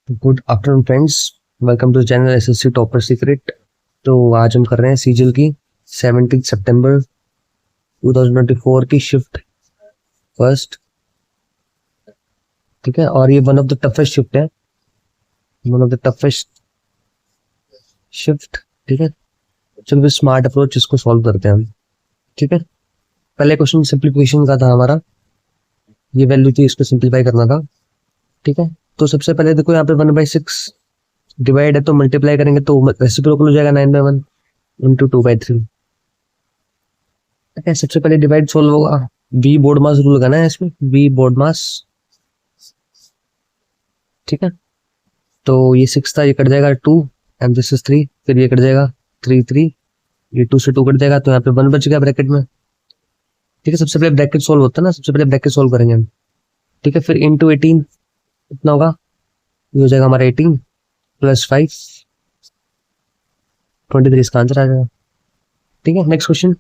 Good afternoon friends, welcome to channel SSC topper secret. तो आज हम कर रहे हैं सीजीएल की 17 सितंबर 2024 की शिफ्ट फर्स्ट। ठीक है, और ये one of the toughest shift है, one of the toughest shift. ठीक है, चलो स्मार्ट अप्रोच इसको सॉल्व करते हैं हम। ठीक है, पहले क्वेश्चन सिंप्लीफिकेशन का था हमारा, ये वैल्यू थी, इसको सिंप्लीफाई करना था। ठीक है, तो सबसे पहले देखो यहाँ पे 1/6 डिवाइड है तो मल्टीप्लाई करेंगे तो रेसिप्रोकल हो जाएगा 9/1 इंटू 2/3। ठीक है, सबसे पहले डिवाइड सोल्व होगा, बी बोर्ड मास रूल लगाना है इसमें, बी बोर्ड मास। ठीक है, तो ये 6 था, ये कट जाएगा 2 एंड दिस इज 3, फिर ये कट जाएगा 3 3, ये 2 से 2 कट जाएगा तो यहाँ पे 1 बच गया ब्रैकेट में। ठीक है, सबसे पहले ब्रैकेट सोल्व होता है ना, सबसे पहले ब्रैकेट सोल्व करेंगे हम। ठीक है, फिर इंटू 18 कितना होगा, ये हो जाएगा हमारा 18 प्लस 5 23, इसका आंसर आ जाएगा। ठीक है, next question,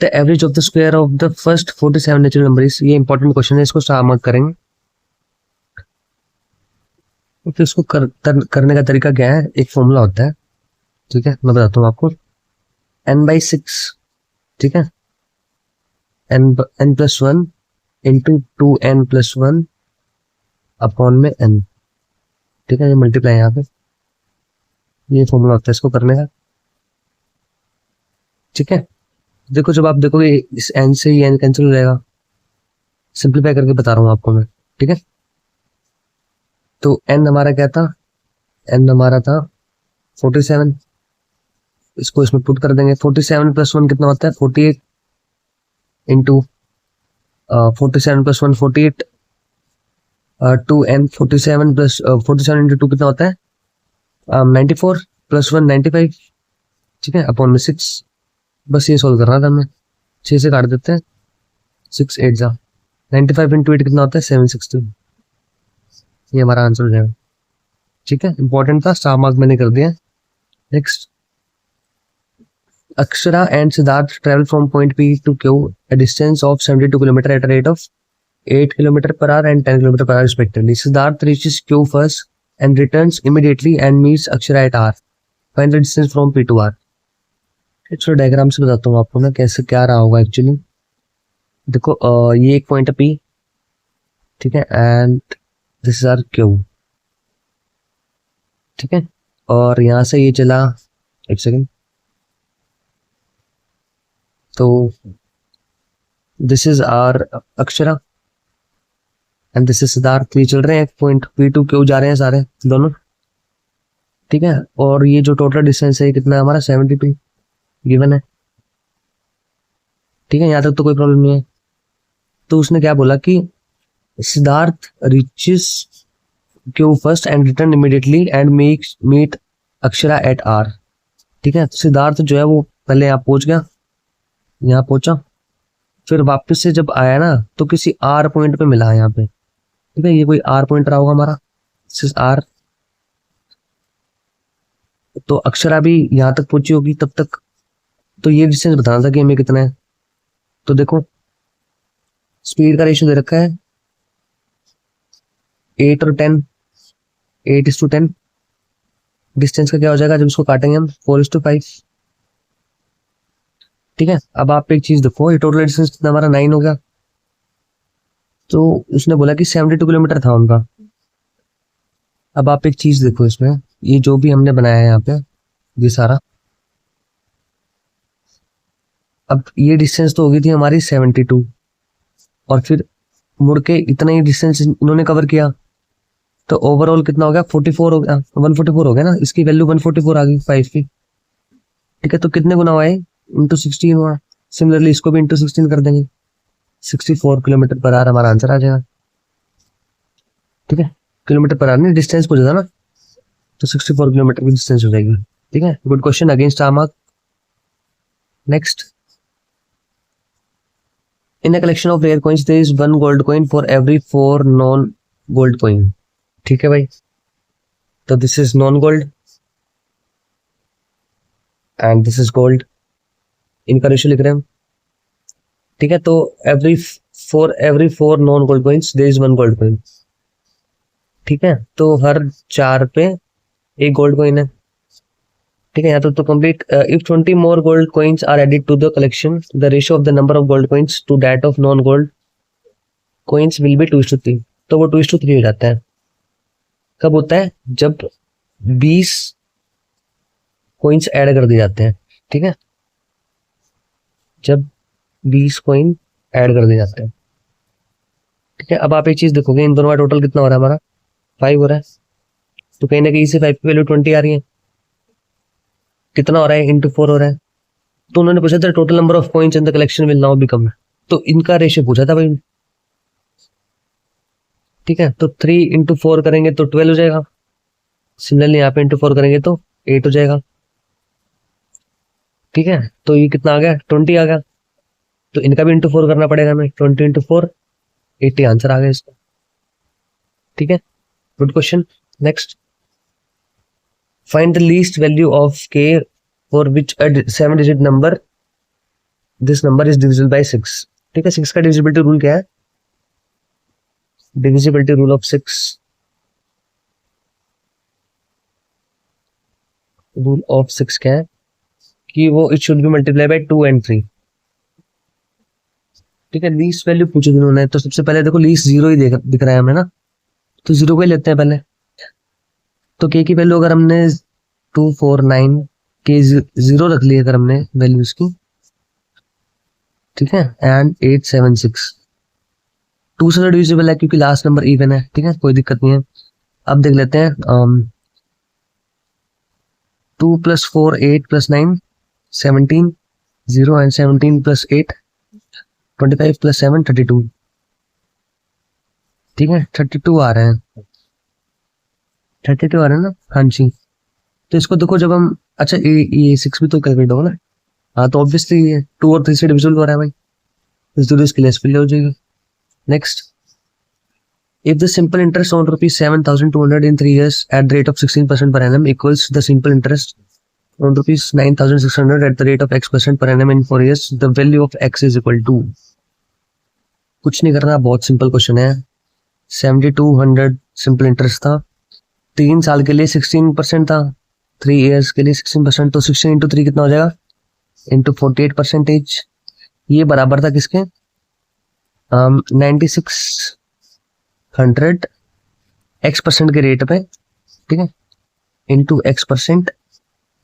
the average of the square of the first 47 natural numbers. ये इंपॉर्टेंट क्वेश्चन है, इसको स्टार मार्क करेंगे। तो इसको करने का तरीका क्या है, एक फॉर्मूला होता है। ठीक है, मैं बताता हूँ आपको, n/6। ठीक है, n+1 इंटू 2n+1 अपॉन में n। ठीक है, ये मल्टीप्लाई यहाँ पे, ये फॉर्मूला होता है इसको करने का। ठीक है, देखो जब आप देखोगे इस n से ये n कैंसिल हो जाएगा, सिंप्लीफाई करके बता रहा हूँ आपको मैं। ठीक है, तो n हमारा क्या था, n हमारा था 47, इसको इसमें पुट कर देंगे। 47+1 कितना होता है 48 इंटू 47+1 48, 2n 47 इंटू 2 कितना होता है 94 प्लस 1 95। ठीक है, अपॉन में 6। बस ये सोल्व करना था हमें, 6 से काट देते हैं, 6 8 जा 95 इंटू 8 कितना होता है 760। ये हमारा आंसर हो जाएगा। ठीक है, इंपॉर्टेंट था, स्टार मार्क मैंने कर दिया। Next, Akshara and Siddharth travel from point P to Q a distance of 72 km at a rate of 8 km per hour and 10 km per hour respectively. Siddharth reaches Q first and returns immediately and meets Akshara at R. Find the distance from P to R. चलो diagram से बताता हूँ आपको ना कैसे क्या रहा होगा एक्चुअली। देखो ये एक पॉइंट है P। ठीक है, and this is R Q। ठीक है, और यहाँ से ये चला, एक सेकेंड, तो this is R Akshara and this is Siddharth. ये चल रहे हैं पॉइंट P2 जा रहे हैं सारे दोनों। ठीक है, और ये जो टोटल डिस्टेंस है कितना है हमारा 72 गिवन है। ठीक है, यहाँ तक तो कोई प्रॉब्लम नहीं है। तो उसने क्या बोला कि Siddharth reaches Q first and return immediately and meet Akshara at R. ठीक है, सिद्धार्थ जो है वो पहले यहाँ पहुंच गया, यहाँ पहुंचा, फिर वापस से जब आया ना तो किसी आर पॉइंट पे मिला यहाँ पे। ठीक है, ये कोई आर पॉइंट रहा होगा हमारा, आर। तो अक्षरा भी यहाँ तक पहुंची होगी तब तक, तो ये डिस्टेंस बताना था कि हमें कितना है। तो देखो स्पीड का रेशियो दे रखा है 8 और 10, 8:10। डिस्टेंस का क्या हो जाएगा जब इसको काटेंगे हम, 4:5। ठीक है, अब आप एक चीज देखो, ये टोटल डिस्टेंस कितना हमारा 9 हो गया। तो उसने बोला कि 72 किलोमीटर था उनका। अब आप एक चीज देखो इसमें, ये जो भी हमने बनाया है यहाँ पे ये सारा, अब ये डिस्टेंस तो हो गई थी हमारी 72, और फिर मुड़ के इतना ही डिस्टेंस इन्होंने कवर किया, तो ओवरऑल कितना हो गया 44 हो गया, 144 हो गया ना, इसकी वैल्यू 144 आ गई 5 की। ठीक है, तो कितने गुना हुआ है, इंटू 16 हुआ। सिमिलरली इसको भी इंटू 16 कर देंगे, 64 किलोमीटर पर आवर हमारा आंसर आ जाएगा। ठीक है, किलोमीटर पर आवर नहीं, डिस्टेंस पूछा था ना, तो 64 किलोमीटर की डिस्टेंस हो जाएगी। ठीक है, good question, against star mark. Next, in a collection of rare coins there is 1 gold coin for every 4 non gold coin. ठीक है भाई, तो this is non gold and this is gold, इनका रेशियो लिख रहे हैं हम। ठीक है, तो every 4 non gold coins there is 1 gold coin. ठीक है, तो हर 4 पे एक गोल्ड कॉइन है। ठीक है, यहाँ तो complete if 20 more gold coins are added to the collection the ratio of the number of gold coins to that of non gold coins will be 2:3। तो वो 2:3 हो जाता है। कब होता है? जब 20 कॉइन्स ऐड कर दिए जाते हैं। ठीक है, जब 20 कॉइन ऐड कर दिए जाते हैं। ठीक है, अब आप एक चीज देखोगे, इन दोनों का टोटल कितना हो रहा है हमारा? 5 हो रहा है। तो कहीं ना कहीं से 5 की वैल्यू 20 आ रही है। कितना हो रहा है? इंटू 4 हो रहा है। तो उन्होंने पूछा था total number of coins in the collection will now become, तो इनका रेशियो पूछा था भाई। ठीक है, तो 3 इंटू 4 करेंगे तो 12 हो जाएगा। सिमिलरली यहाँ पे इंटू 4 करेंगे तो 8 हो जाएगा। ठीक है, तो ये कितना आ गया? 20 आ गया। तो इनका भी इंटू 4 करना पड़ेगा हमें। 20 इंटू 4 80 आंसर आ गया इसका। ठीक है, good question. Next, find the least value of k for which a 7 digit number this number is divisible by 6। ठीक है, 6 का डिविजिबिलिटी रूल क्या है? Divisibility rule of 6, rule of 6 क्या है कि वो it should be multiply by 2 and 3। ठीक है, लीस्ट वैल्यू पूछी थी उन्होंने, तो सबसे पहले देखो लीस्ट 0 ही दिख रहा है हमें ना, तो 0 को ही लेते हैं पहले। तो k की वैल्यू अगर हमने 249 के 0 रख ली अगर हमने वैल्यू इसकी, ठीक है, एंड 876 2 से डिविजिबल है क्योंकि लास्ट नंबर इवन है। ठीक है, कोई दिक्कत नहीं है। अब देख लेते हैं 2 + 4 8 + 9 17 0 एंड 17 + 8 25 + 7 32। ठीक है, 32 आ रहे हैं। 32 आ रहे हैं ना? हाँ जी। तो इसको देखो जब हम, अच्छा ये 6 भी तो कैलकुलेट होगा ना। हाँ, तो ऑब्वियसली ये 2 और 3 से डिविजिबल हो रहा है भाई, इस दूरी इसके लिए स्पिल हो जाएगी। Next, if the simple interest on rupees 7,200 in 3 years at the rate of 16% per annum equals the simple interest on rupees 9,600 at the rate of x% per annum in 4 years, the value of x is equal to, कुछ नहीं करना, बहुत simple question है। 7,200 simple interest था, 3 साल के लिए 16% था, 3 इयर्स के लिए 16%, तो 16 इंटू 3 कितना हो जाएगा? इंटू 48%। ये बराबर था किसके? 9600 x% के रेट पे। ठीक है, इंटू x%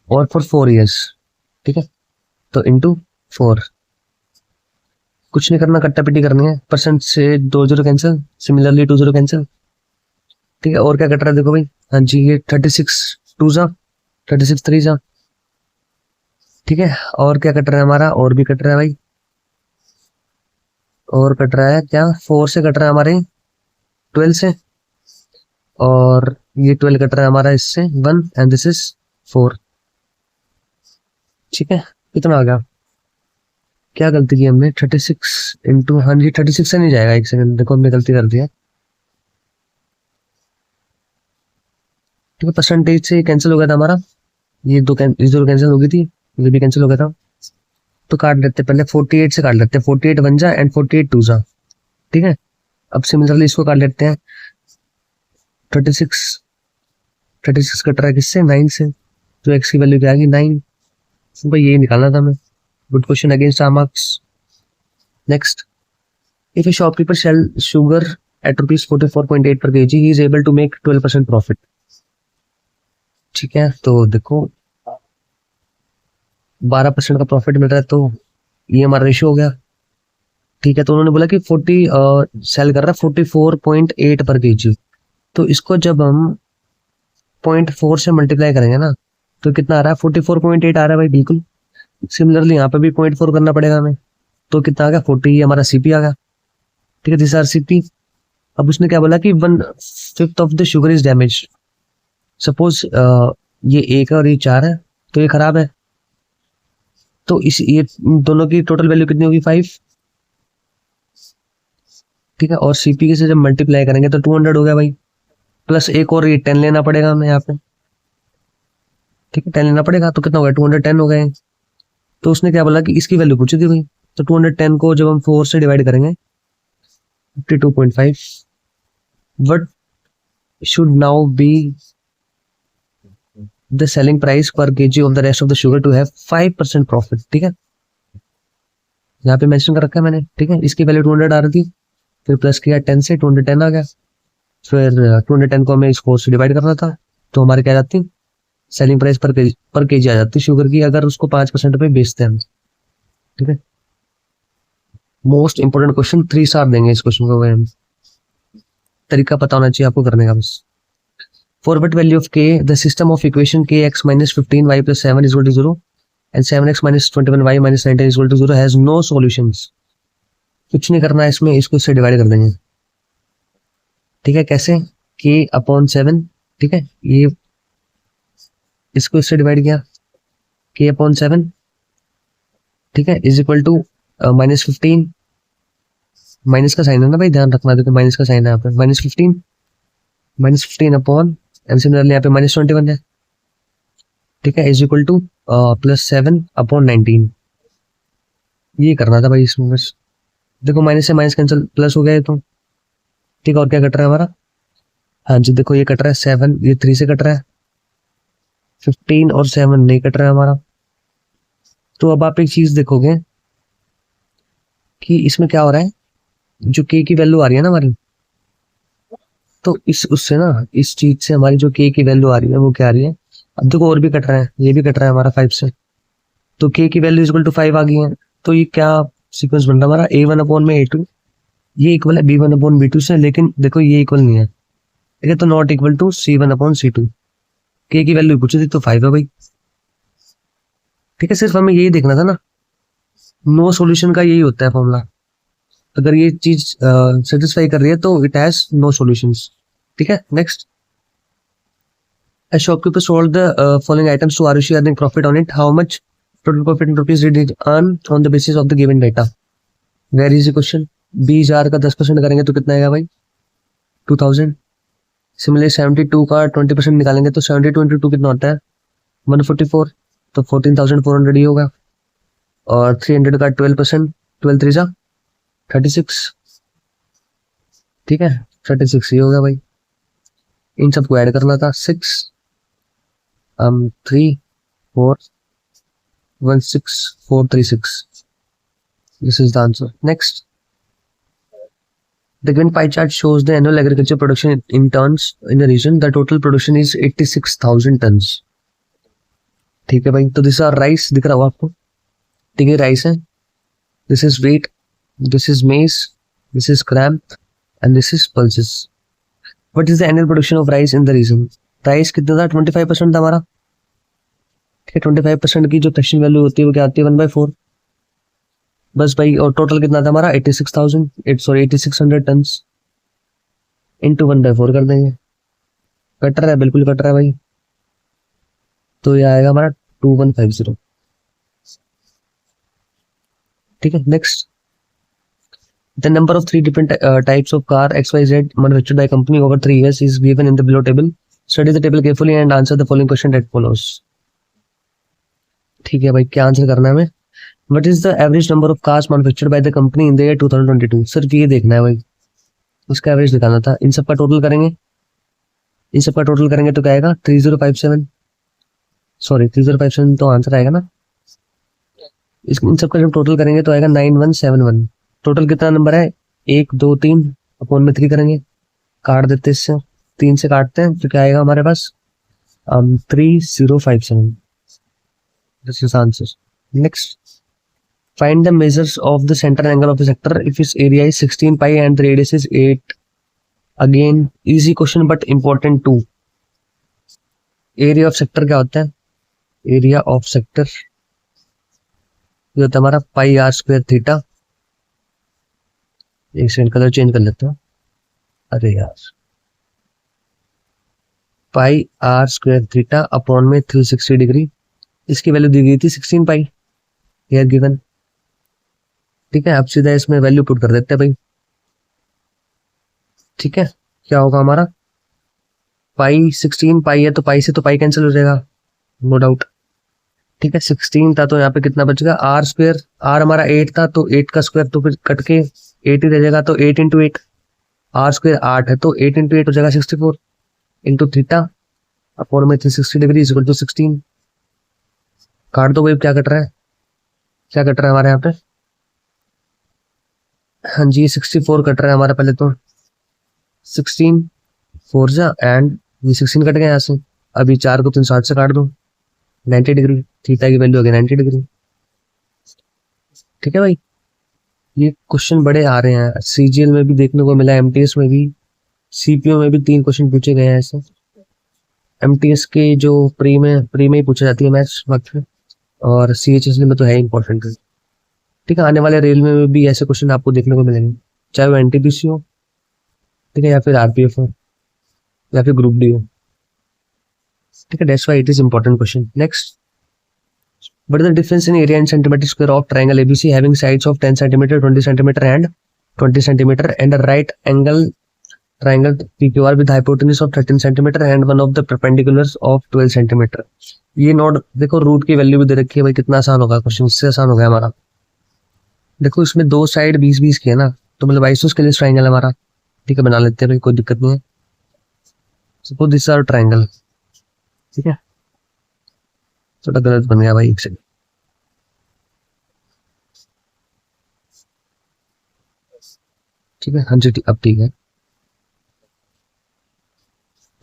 और फॉर 4 इयर्स। ठीक है, तो इंटू 4, कुछ नहीं करना, कट्टा पिट्टी करनी है। परसेंट से 2 0 कैंसिल, सिमिलरली 2 0 कैंसिल। ठीक है, और क्या कट रहा है देखो भाई। हाँ जी, ये 36 2 जा, 36 3 जा। ठीक है, और क्या कट रहा है हमारा? और भी कट रहा है भाई, और कट रहा है क्या? 4 से कट रहा है हमारे 12 से, और ये 12 कट रहा है हमारा इससे 1 एंड दिस इज 4। ठीक है, कितना आ गया? क्या गलती की हमने? 36 इंटू, हाँ जी 36 से नहीं जाएगा, एक सेकंड देखो, हमने गलती कर दिया। ठीक है, परसेंटेज से कैंसिल हो गया था हमारा, ये दो कैंसिल हो गई थी, ये भी कैंसिल हो गया था। तो काट लेते पहले 48 से काट लेते हैं, 48 1 जा एंड 48 2 जा। ठीक है, अब सिमिलरली इसको काट लेते हैं। 36 कट रहा है किससे? 9 से, तो एक्स की वैल्यू क्या आएगी? 9। भाई यही निकालना था हमें। Good question, against our marks. Next, if a shopkeeper sell sugar at rupees 44.8 per kg, he is able to make 12% profit. ठीक है, तो देखो 12% का प्रॉफिट मिल रहा है, तो ये हमारा रेशियो हो गया। ठीक है, तो उन्होंने बोला कि 40 सेल कर रहा है 44.8 पर kg, तो इसको जब हम 0.4 से मल्टीप्लाई करेंगे ना, तो कितना आ रहा है? 44.8 आ रहा है भाई, बिल्कुल। सिमिलरली यहाँ पे भी 0.4 करना पड़ेगा हमें, तो कितना आ गया? 40, ये हमारा सीपी आ गया। ठीक है, दिस आर सीपी। अब उसने क्या बोला कि 1/5 of the sugar is damage. Suppose ये 1 है और ये 4 है, तो ये खराब है, तो इस ये दोनों की टोटल वैल्यू कितनी होगी? 5। ठीक है, और सीपी के से जब मल्टीप्लाई करेंगे तो 200 हो गया भाई, प्लस एक और ये 10 लेना पड़ेगा हमें यहाँ पे। ठीक है, 10 लेना पड़ेगा, तो कितना हो गया? 210 हो गए। तो उसने क्या बोला कि इसकी वैल्यू पूछी थी भाई, तो 210 को जब हम 4 से डिवाइड करेंगे 52.5, but should now be the selling price per kg of the rest of the sugar to have 5% profit। ठीक है, यहाँ पे मेंशन कर रखा है मैंने। ठीक है, इसकी वैल्यू 200 आ रही थी, फिर प्लस किया 10 से 210 आ गया, फिर 210 को हमें इस 4 से डिवाइड करना था, तो हमारे क्या जाती सेलिंग प्राइस पर केजी आ जाती शुगर की, अगर उसको 5% पे बेचते हैं। ठीक है, मोस्ट इंपोर्टेंट क्वेश्चन 3 स्टार देंगे इस क्वेश्चन को। हम तरीका पता होना चाहिए आपको करने का बस। For what value of k, the system of equation kx minus 15y plus 7 is equal to 0 and 7x minus 21y minus 19 is equal to 0 has no solutions। कुछ नहीं करना है इसमें, इसको इससे डिवाइड कर देंगे। ठीक है, कैसे? k upon 7। ठीक है, ये इसको इससे डिवाइड किया, k अपॉन 7। ठीक है, is equal to minus 15, minus का साइन है ना भाई, ध्यान रखना, देखो माइनस का साइन है यहाँ पे, माइनस 15 अपॉन सिमिलरली यहाँ पे माइनस 21 है। ठीक है, is equal two plus 7 upon 19। ये करना था भाई इसमें बस। देखो माइनस से माइनस कैंसिल, प्लस हो गया है तो। ठीक है, और क्या कट रहा है हमारा? हाँ जी, देखो ये कट रहा है 7, ये 3 से कट रहा है, 15 और 7 नहीं कट रहा है हमारा। तो अब आप एक चीज देखोगे कि इसमें क्या हो रहा है, जो k की वैल्यू आ रही है ना हमारी, तो इस उससे ना, इस चीज से हमारी जो k की वैल्यू आ रही है वो क्या आ रही है? अब देखो और भी कट रहा है, ये भी कट रहा है हमारा 5 से, तो k की वैल्यू इक्वल टू 5 आ गई है। तो ये क्या सीक्वेंस बन रहा है हमारा? a1 अपॉन में a2, ये इक्वल है b1 अपॉन b2 से, लेकिन देखो ये इक्वल नहीं है। ठीक है, तो not equal to c1 upon c2। k की वैल्यू पूछी थी तो 5 है भाई। ठीक है, सिर्फ हमें यही देखना था ना, नो सॉल्यूशन का यही होता है फॉर्मूला। अगर ये चीज सेटिस्फाई कर रही है तो इट हैज नो सॉल्यूशंस। ठीक है, next. A shopkeeper sold the following items to Arushi earning profit on it. How much total profit in rupees did it earn on the basis of the given data? Very easy question। 20,000 का 10% करेंगे तो कितना आएगा भाई? 2000। Similarly 72 का 20% निकालेंगे तो 72 into 2 कितना होता है? 144, तो 14,400 ही होगा। और 300 का 12%, 12 3 जा 36। ठीक है, 36 ही होगा भाई। इन सबको ऐड करना था, 6 3 4 1 6 4 3 6। This is the answer. Next, the given pie chart shows the annual agriculture production in tons in the region. The total production is 86,000 tons। ठीक है भाई, तो दिस आर राइस, दिख रहा होगा आपको। ठीक है, राइस है, this is wheat, this is maize, this is gram and this is pulses। What is the annual production of rice in the region? Rice कितना था? 25% था हमारा। ठीक है, 25% की जो क्वेश्चन वैल्यू होती है वो क्या आती है? 1/4 बस भाई। और टोटल कितना था हमारा? 86,000 टन इंटू 1/4 कर देंगे। कट रहा है, बिल्कुल कट रहा है भाई, तो ये आएगा हमारा 2150। ठीक है, next. The number of 3 different types of car XYZ manufactured by company over 3 years is given in the below table. Study the table carefully and answer the following question that follows। ठीक है भाई, क्या answer करना है हमें? What is the average number of cars manufactured by the company in the year 2022? सिर्फ ये देखना है भाई, उसका एवरेज निकालना था। इन सब का टोटल करेंगे, इन सब का टोटल करेंगे तो क्या आएगा? 3057। सॉरी 3057 तो आंसर आएगा ना। इन सब का जब टोटल करेंगे तो आएगा 9171। टोटल कितना नंबर है? 1 2 3 अपॉन में 3 करेंगे, काट देते इससे, 3 से काटते हैं तो क्या आएगा हमारे पास? 3057। This is answer. Next, find the measures of the centre angle of the sector if its area is 16 pi and the radius is 8। Again easy question but important too. Area of sector क्या होता है? Area of sector ये होता है हमारा पाई are square theta. एक second, colour change कर लेते हैं। अरे यार, पाई आर स्क्वायर थीटा अपॉन में 360 डिग्री। इसकी वैल्यू दी गई थी 16 पाई, हियर गिवन। ठीक है, अब सीधा इसमें वैल्यू पुट कर देते हैं भाई। ठीक है, क्या होगा हमारा? पाई 16 पाई है तो पाई से तो पाई कैंसिल हो जाएगा, नो डाउट। ठीक है, 16 था तो यहाँ पे कितना बचेगा? आर स्क्वायर, आर हमारा 8 था तो 8 का स्क्वायर तो फिर कट के 8 ही रह जाएगा, तो 8 इंटू 8। आर स्क्वायर 8 है तो 8 इंटू 8 हो जाएगा 64। इंटू थीटा अपॉन में 360 डिग्री इक्वल टू 16। काट दो भाई, क्या कट रहा है, क्या कट रहा है हमारे यहाँ पे, हाँ जी 64 कट रहा है हमारा। पहले तो 16 4 जा एंड ये 16 कट गया यहाँ से। अभी 4 को 360 से काट दो, 90 डिग्री, थीटा की वैल्यू हो गई 90 डिग्री। ठीक है भाई, ये क्वेश्चन बड़े आ रहे हैं, सीजीएल में भी देखने को मिला, एमटीएस में भी, सीपीओ में भी 3 क्वेश्चन पूछे गए हैं ऐसे। एमटीएस के जो प्री में ही पूछा जाती है मैथ्स वक्त में, और सीएचएस में तो है इंपॉर्टेंट। ठीक है, आने वाले रेलवे में भी ऐसे क्वेश्चन आपको देखने को मिलेंगे, चाहे वो एनटीपीसी हो, ठीक है, या फिर आरपीएफ हो, या फिर ग्रुप डी हो। ठीक है, that's why it is important question. Next, what is the difference in area in centimeter square of triangle ABC having sides of 10 centimeter, 20 centimeter and 20 centimeter and a right angle triangle PQR with hypotenuse of 13 centimeter and one of the perpendiculars of 12 centimeter। ये note देखो, root की value भी दे रखी है भाई, कितना आसान होगा क्वेश्चन, इससे आसान हो गया हमारा। देखो इसमें दो साइड 20-20 की है ना, तो मतलब आइसोस के लिए ट्राइंगल हमारा। ठीक है, बना लेते हैं भाई, कोई दिक्कत नहीं है। सपोज दिस आर ट्राइंगल, ठीक है, थोड़ा गलत बन गया भाई, एक सेकंड। ठीक है, हाँ जी अब ठीक है।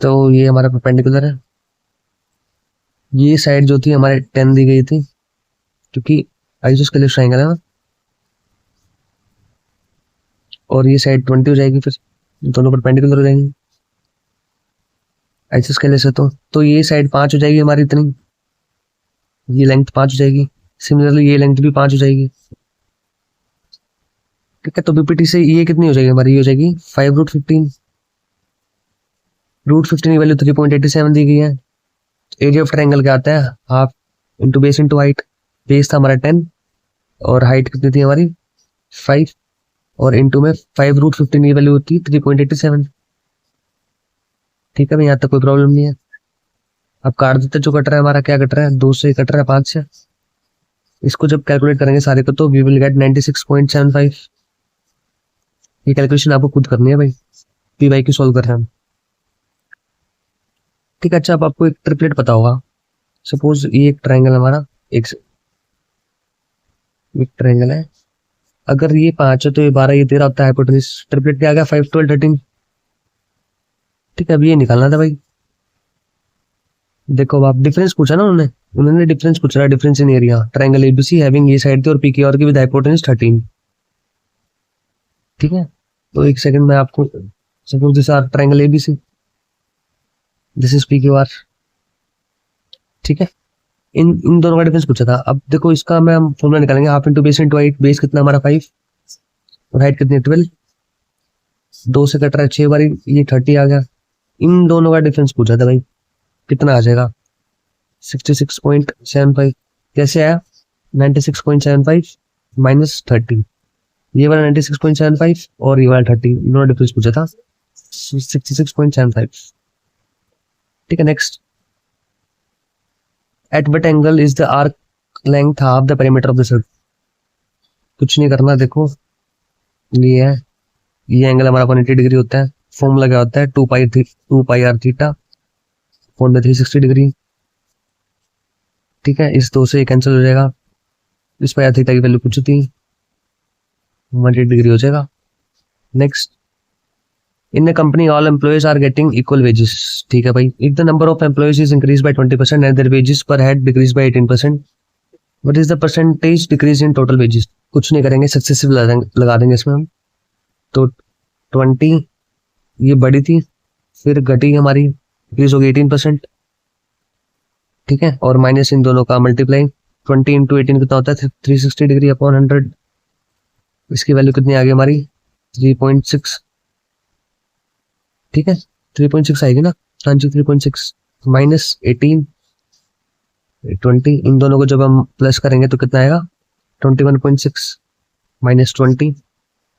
तो ये हमारा परपेंडिकुलर है, ये साइड जो थी हमारे 10 दी गई थी, क्योंकि आइसोस के लिए ट्राइंगल है ना, और ये साइड 20 हो जाएगी, फिर दोनों परपेंडिकुलर हो जाएंगे आइसोस के लिए से। तो ये साइड 5 हो जाएगी हमारी इतनी, ये लेंथ 5 हो जाएगी, सिमिलरली ये लेंथ भी 5 हो जाएगी। ठीक है, तो बीपीटी से ये कितनी हो जाएगी हमारी, ये हो जाएगी 5√15। √15 की वैल्यू 3.87 दी गई है। एरिया ऑफ ट्रायंगल क्या आता है, half into base into height. Base था हमारा 10 और हाइट कितनी थी हमारी 5, और इंटू में 5√15 की वैल्यू होती है 3.87। ठीक है भाई, यहाँ तक कोई प्रॉब्लम नहीं है। अब काट देते, जो कट रहा है हमारा, क्या कट रहा है, 2 से कट रहा है 5 से। इसको जब कैलकुलेट करेंगे सारे को, तो वी विल गेट 96.75। ये कैलकुलेशन आपको खुद करनी है भाई, पी वाई की सॉल्व कर रहे हैं हम। ठीक है, अच्छा अब आपको एक ट्रिपलेट पता होगा। सपोज ये एक ट्रायंगल हमारा, एक ट्रायंगल है, अगर ये 5 है तो ये 12, ये 13 होता है हाइपोटेन्यूज। ट्रिपलेट क्या आ गया, 5, 12, 13। ठीक है, अब ये निकालना था भाई। देखो आप डिफरेंस पूछा ना उन्होंने डिफरेंस पूछा, difference in area triangle ABC having ये साइड थी और पीक्यूआर की विद हाइपोटेन्यूज 13। ठीक है, तो एक सेकंड में आपको, suppose this are triangle ABC, this is PQR. ठीक है, इन दोनों का डिफरेंस पूछा था। अब देखो इसका मैं हम फॉर्मूला निकालेंगे, half into base into height. Base कितना हमारा 5 और हाइट कितनी 12, 2 से कट रहा है 6 बार, ये 30 आ गया। इन दोनों का डिफरेंस पूछा था भाई, कितना आ जाएगा 66.75। कैसे आया, 96.75 माइनस 30, ये वाला 96.75 और ये वाला 30, इन्होंने डिफरेंस पूछा था 66.75। ठीक है, next, at what angle is the arc length half the perimeter of the circle. कुछ नहीं करना, देखो ये है, ये एंगल हमारा 180 डिग्री होता है। फॉर्मूला क्या होता है, 2 पाई आर थीटा फोन में 360 डिग्री। ठीक है, इस 2 से ये कैंसिल हो जाएगा, इस पाई आर थीटा की वैल्यू कुछ होती है 180 डिग्री हो जाएगा। Next, in the company all employees are getting equal wages. ठीक है भाई, if the number of employees is increase by 20% and their wages per head decrease by 18%, what is the percentage decrease in total wages. कुछ नहीं करेंगे, successive लगा देंगे इसमें हम। तो 20 ये बड़ी थी, फिर घटी हमारी, इंक्रीज हो गई 18%। ठीक है, और माइनस इन दोनों का मल्टीप्लाई, 20 इंटू 18 कितना होता है 360 डिग्री अपॉन 100। इसकी वैल्यू कितनी आ गई हमारी 3.6। ठीक है, 3.6 आएगी ना, हाँ जी 3.6 माइनस 18 20, इन दोनों को जब हम प्लस करेंगे तो कितना आएगा 21.6 माइनस 20।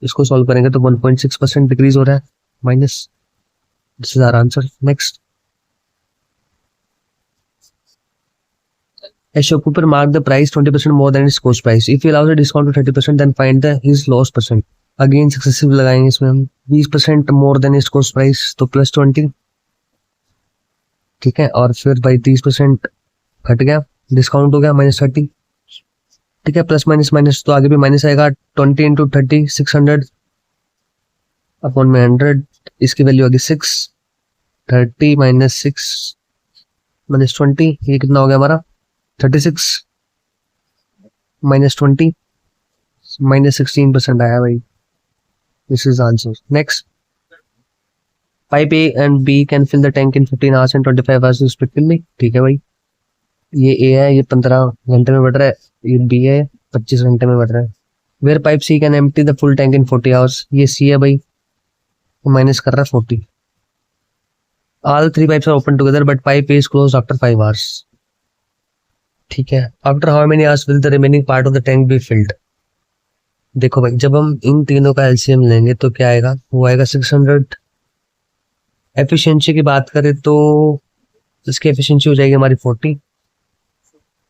इसको सॉल्व करेंगे तो 1.6% डिक्रीज हो रहा है, minus, this is our answer. Next, a shopkeeper marked the price 20% more than its cost price. If he allows a discount to 30%, then find the his loss percent. Again successive लगाएंगे इसमें हम, 20% more than its cost price, तो +20 ठीक है, और फिर भाई 30% घट गया, डिस्काउंट हो गया -30। ठीक है, प्लस माइनस माइनस तो आगे भी माइनस आएगा। 20 इंटू 30 600 अपॉन में 100, इसकी वैल्यू होगी 6। 30 -6 -20, ये कितना हो गया हमारा 36 -20 -16% आया भाई। This is answer. Next, pipe A and B can fill the tank in 15 hours and 25 hours respectively. ठीक है भाई, ये ए है, ये 15 घंटे में बढ़ रहा है, ये बी है 25 घंटे में बढ़ रहा है। Where pipe C can empty the full tank in 40 hours, ये सी है भाई, माइनस कर रहा है 40। All 3 pipes are open together but pipe A is close after 5 hours. ठीक है, after how many hours will the remaining part of the tank be filled. देखो भाई, जब हम इन तीनों का एलसीएम लेंगे तो क्या आएगा, वो आएगा 600। एफिशिएंसी की बात करें तो इसकी एफिशिएंसी हो जाएगी हमारी 40,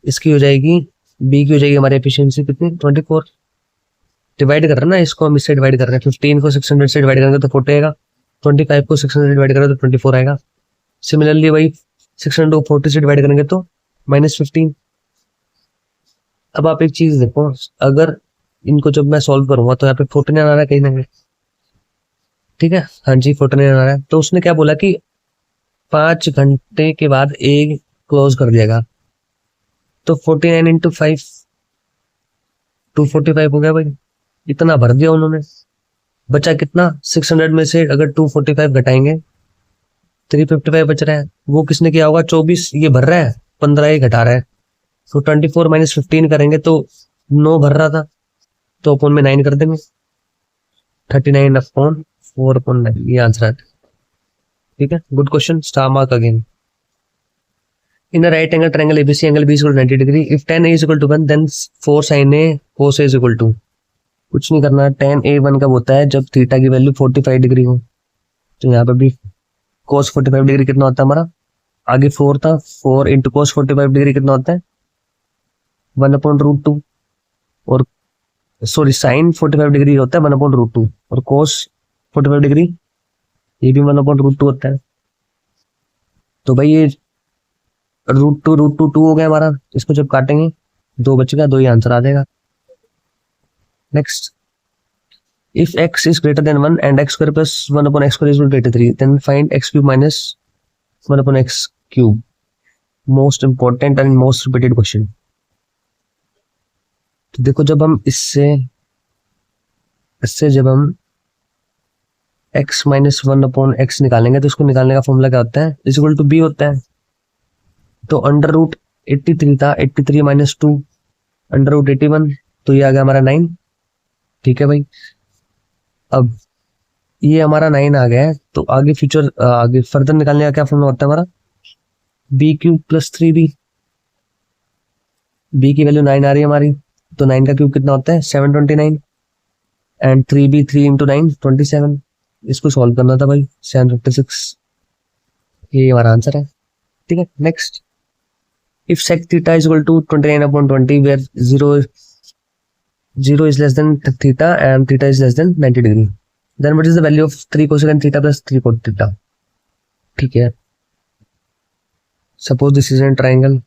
इसकी हो जाएगी, बी की हो जाएगी हमारी एफिशिएंसी कितनी 24। डिवाइड कर रहे हैं ना, इसको हम इससे डिवाइड कर रहे हैं, 15 को 600 से डिवाइड करेंगे तो 40 आएगा, 25 को 600 से डिवाइड करेंगे तो 24 आएगा। सिमिलरली वही 600 को 40 से डिवाइड करेंगे तो -15। अब आप एक चीज देखो, अगर इनको जब मैं सॉल्व करूंगा तो यहाँ पे 49 आ रहा है कहीं ना कहीं। ठीक है, हाँ जी 49 आ रहा है। तो उसने क्या बोला कि 5 घंटे के बाद ए क्लोज कर दिएगा, तो 49 इंटू 5 245 हो गया भाई, इतना भर दिया उन्होंने। बचा कितना, 600 में से अगर 245 घटाएंगे 355 बच रहा है। वो किसने किया होगा, 24 ये भर रहा है, 15 ये घटा रहा है, तो 24 -15 करेंगे तो 9 भर रहा था, तो अपन में 9 कर देंगे, 39 अपॉन 4/9, ये आंसर है। ठीक है, good question, star mark again. In right angle triangle ABC angle B equal 90 degree, if tan a is equal to 1 then 4 sin a cos a is equal to। कुछ नहीं करना, tan a 1 कब होता है, जब थीटा की value 45 degree हो। तो यहाँ पे भी cos 45 डिग्री कितना होता है हमारा, आगे 4 था, 4 इंटू cos 45 डिग्री कितना होता है 1/√2, और सॉरी साइन 45 डिग्री होता है 1/√2, और cos 45 डिग्री ये भी 1/√2 होता है। तो भाई ये √2 हो गया हमारा, इसको जब काटेंगे 2 बचेगा, 2 ही आंसर आ जाएगा। Next, if x is greater than 1 and x square plus 1/x square is equal to 83 then find x cube minus 1/x cube। Most important and most repeated question. तो देखो, जब हम इससे जब हम x - 1/x निकालेंगे तो इसको निकालने का फॉर्मूला क्या होता है, इज इक्वल टू b होता है। तो √83 था, 83 - 2 √81, तो ये आ गया हमारा 9। ठीक है भाई, अब ये हमारा 9 आ गया है, तो आगे आगे फर्दर निकालने का क्या फॉर्मूला होता है हमारा, b³ + 3b। b की वैल्यू 9 आ रही है हमारी, तो 9 का क्यूब कितना होता है 729, एंड 3b 3 × 9 27। इसको सॉल्व करना था भाई, 756, ये हमारा आंसर है। ठीक है, next, if sec theta is equal to 29/20 where 0 is less than theta and theta is less than 90 degree, then what is the value of 3 cosecant theta plus 3 cot theta। ठीक है, suppose this is an triangle,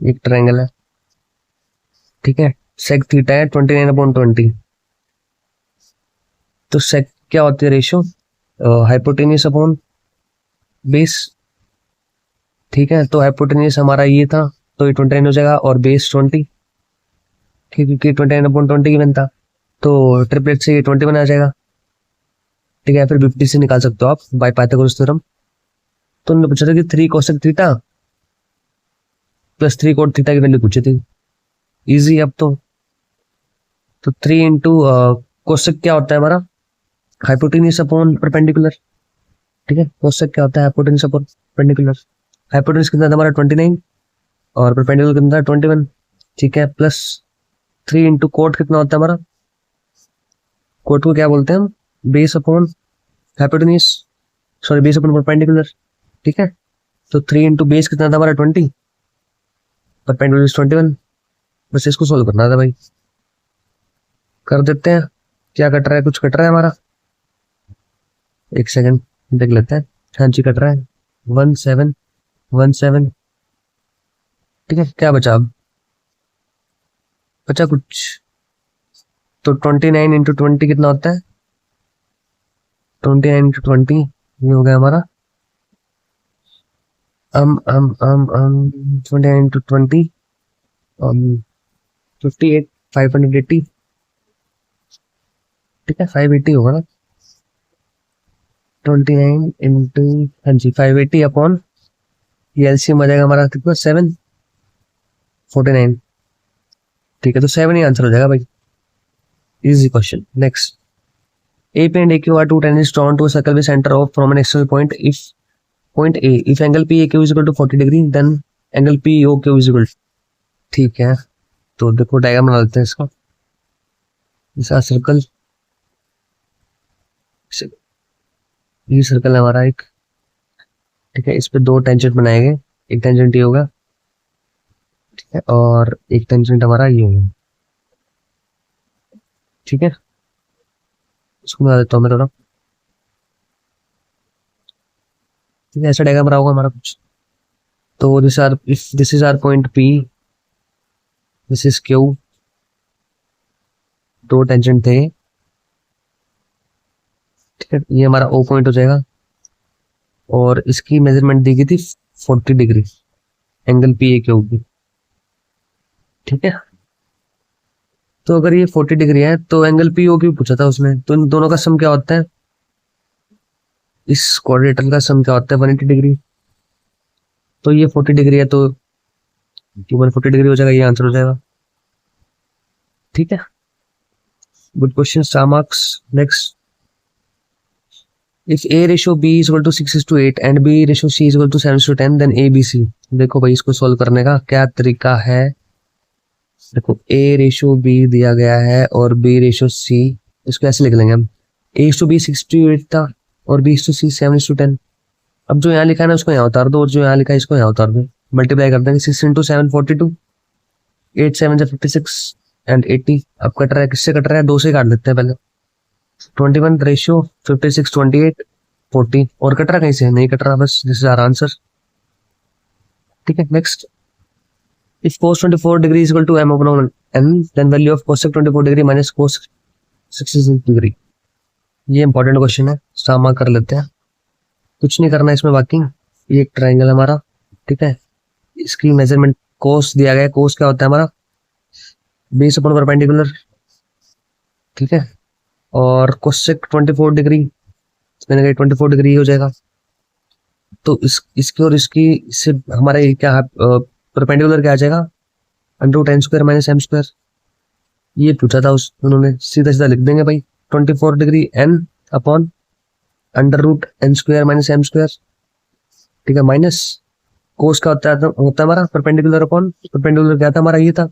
एक triangle है। ठीक है, sec theta है 29/20, तो sec क्या होती है रेशियो, हाइपोटेन्यूस अपॉन बेस। ठीक है, तो हाइपोटेन्यूस हमारा ये था, तो ये 29 हो जाएगा, और बेस 20। ठीक है, क्योंकि 29/20 गिवन था, तो ट्रिपलेट से ये 21 आ जाएगा। ठीक है, फिर 50 से निकाल सकते हो आप बाय पाइथागोरस थ्योरम। तो उन्होंने पूछा था कि 3 cosec theta plus 3 cot theta की वैल्यू पूछी थी, इजी। अब तो 3 इंटू cosec क्या होता है हमारा, हाइपोटेन्यूस अपॉन परपेंडिकुलर। ठीक है, cosec क्या होता है, हाइपोटेन्यूस अपॉन परपेंडिकुलर। हाइपोटेन्यूस कितना था हमारा 29, और परपेंडिकुलर कितना था 21। ठीक है, प्लस 3 इंटू कोट कितना होता है हमारा, कोट को क्या बोलते हैं हम, base upon hypotenuse, sorry base upon perpendicular. ठीक है, तो 3 इंटू बेस कितना था हमारा 20, परपेंडिकुलर 21। बस इसको सोल्व करना था भाई, कर देते हैं। क्या कट रहा है, कुछ कट रहा है हमारा, एक सेकंड देख लेते हैं। हाँ जी, कट रहा है 17 17। ठीक है, क्या बचा अब? बचा कुछ तो 29 इंटू 20 कितना होता है? 29 इंटू 20 ये हो गया हमारा 29 इंटू 20 58 580। ठीक है, 580 होगा ना? 29 इंटू, हाँ जी, 580 अपॉन ये एलसीएम आ जाएगा हमारा कितना? 749। ठीक है, तो 7 ही आंसर हो जाएगा भाई। Easy question. Next, AP and AQ are two tangents drawn to a circle with center off from an external point. If point A, if angle PAQ is equal to 40 degree, then angle POQ is equal। ठीक है, तो देखो diagram बना लेते हैं इसका। इसका circle, ये सर्कल है हमारा एक। ठीक है, इस पे दो टेंजेंट बनाए गए, एक टेंजेंट ये होगा, ठीक है, और एक टेंजेंट हमारा ये होगा। ठीक है, इसको बना देता हूँ मैं थोड़ा। ठीक है, ऐसा डायग्राम बना होगा हमारा कुछ। तो this R, if this is R point P, this is Q, दो टेंजेंट थे। ठीक है, ये हमारा O पॉइंट हो जाएगा, और इसकी मेजरमेंट दी गई थी 40 डिग्री एंगल PAQ की। ठीक है, तो अगर ये 40 डिग्री है तो एंगल POQ पूछा था उसने, तो इन दोनों का सम क्या होता है? इस क्वाड्रेटर का सम क्या होता है? 180 डिग्री। तो ये 40 डिग्री है, तो 140 डिग्री हो जाएगा, ये आंसर हो जाएगा। ठीक है, good question, star marks. Next, if A ratio B is equal to 6:8 and B ratio C is equal to 7:10, then ABC। देखो भाई, इसको सॉल्व करने का क्या तरीका है? देखो, A रेशियो B दिया गया है और B रेशियो C, इसको ऐसे लिख लेंगे हम। A/B 6:8 था और B/C 7:10। अब जो यहाँ लिखा है ना उसको यहाँ उतार दो, और जो यहाँ लिखा है इसको यहाँ उतार दो, मल्टीप्लाई कर देंगे। 6 इंटू 7 42, 8 7 56 एंड 80। अब कट रहा है, किससे कट रहा है? 2 से काट देते हैं पहले। 21 रेशियो 56 28 40, और कट रहा कहीं से? नहीं कट रहा, बस दिस इज आवर आंसर। ठीक है, next, if cos 24 degree is equal to m upon n, then value of cos 24 degree minus cos 66 degree. ये इंपॉर्टेंट क्वेश्चन है, सामा कर लेते हैं। कुछ नहीं करना है इसमें बाकी। ये एक ट्राइंगल है हमारा, ठीक है, इसकी मेजरमेंट कोस दिया गया है। कोस क्या होता है हमारा? Base upon perpendicular. ठीक है, और कोसेक 24 डिग्री, मैंने कहा 24 डिग्री हो जाएगा। तो इसकी और इसकी, इससे हमारा ये क्या है? परपेंडिकुलर क्या आ जाएगा? √n² minus m²। ये पूछा था उन्होंने, सीधा सीधा लिख देंगे भाई। 24 degree n upon √n² minus m²। ठीक है, माइनस कोस का होता है हमारा परपेंडिकुलर अपॉन परपेंडिकुलर, क्या था हमारा? ये था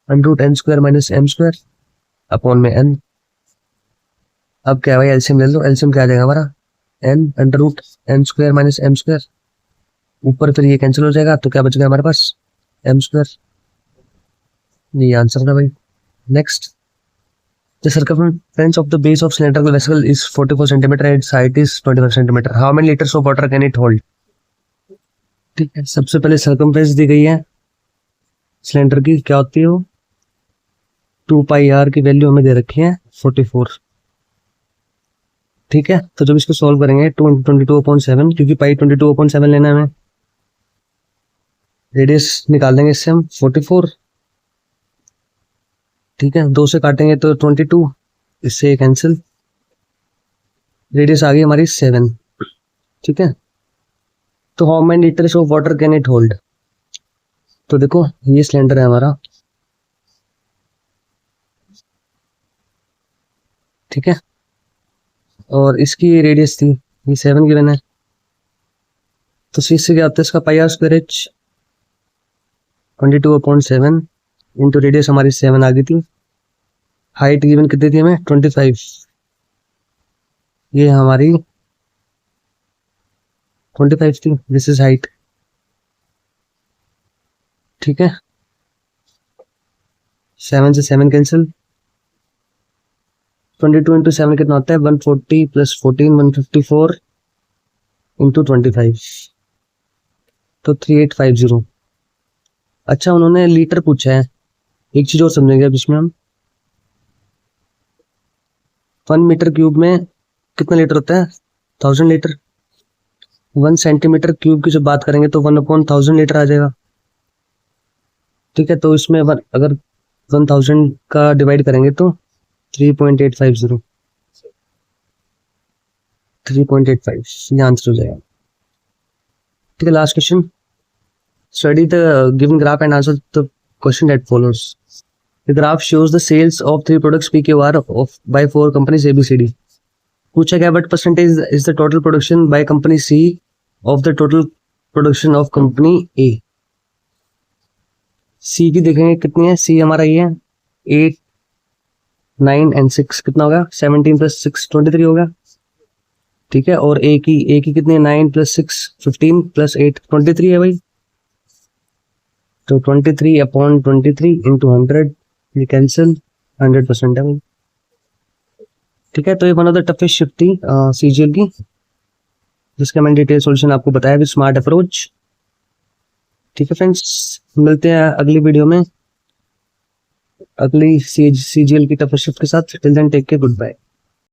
√n² माइनस m² अपॉन में n। अब क्या है भाई? एलसीएम ले लो। एलसीएम क्या आ जाएगा हमारा? n √n² minus m²। ऊपर फिर ये कैंसिल हो जाएगा, तो क्या बच गया हमारे पास? m²। ये आंसर था भाई। Next, the circumference of the base of cylindrical vessel is 44 centimeter and its height is 25 centimeter. How many liters of water can it hold? ठीक है, सबसे पहले सर्कमफ्रेंस दी गई है सिलेंडर की, क्या होती है वो? 2πr की वैल्यू हमें दे रखी है 44। ठीक है, तो जब इसको सॉल्व करेंगे 2 × 22/7, क्योंकि पाई 22/7 लेना है हमें, रेडियस निकाल देंगे इससे हम 44। ठीक है, 2 से काटेंगे तो 22, इससे कैंसिल, रेडियस आ गई हमारी 7। ठीक है, तो how many litres of water can it hold? तो देखो, ये सिलेंडर है हमारा, ठीक है, और इसकी रेडियस थी, ये 7 गिवन है, तो सी से क्या होता है इसका? πr²h 22/7 इंटू रेडियस हमारी 7 आ गई थी। हाइट गिवन कितनी थी हमें? 25। ये हमारी 25 थी, दिस इज हाइट। ठीक है, 7 से 7 कैंसिल, 22 इंटू 7 कितना होता है? 140 + 14 154 इंटू 25। तो 3850। अच्छा उन्होंने लीटर पूछा है, एक चीज और समझेंगे अब इसमें हम, 1 मीटर क्यूब में कितना लीटर होता है, 1000 लीटर। 1 सेंटीमीटर क्यूब की जब बात करेंगे तो 1/1000 लीटर आ जाएगा। ठीक है, तो इसमें अगर 1000 का डिवाइड करेंगे तो 3.850, 3.85 ये आंसर हो जाएगा। ठीक है, last question, study the given graph and answer the question that follows. The graph shows the sales of 3 products PQR of by 4 companies ABCD। पूछा गया but percentage is the total production by company C of the total production of company A। C की देखेंगे कितनी है, C हमारा ये है 8, 9 and 6, कितना होगा 17 + 6 23 होगा। ठीक है, और A की कितनी है, 9 + 6 15 + 8 23 है भाई। तो 23/23 इंटू 100, ये कैंसिल, 100% है भाई। ठीक है, तो ये one of the toughest shift थी CGL की, जिसका मैंने डिटेल सॉल्यूशन आपको बताया विद स्मार्ट अप्रोच। ठीक है फ्रेंड्स, मिलते हैं अगली वीडियो में अगली CGL की टफेस्ट शिफ्ट के साथ। Till then take care, good bye.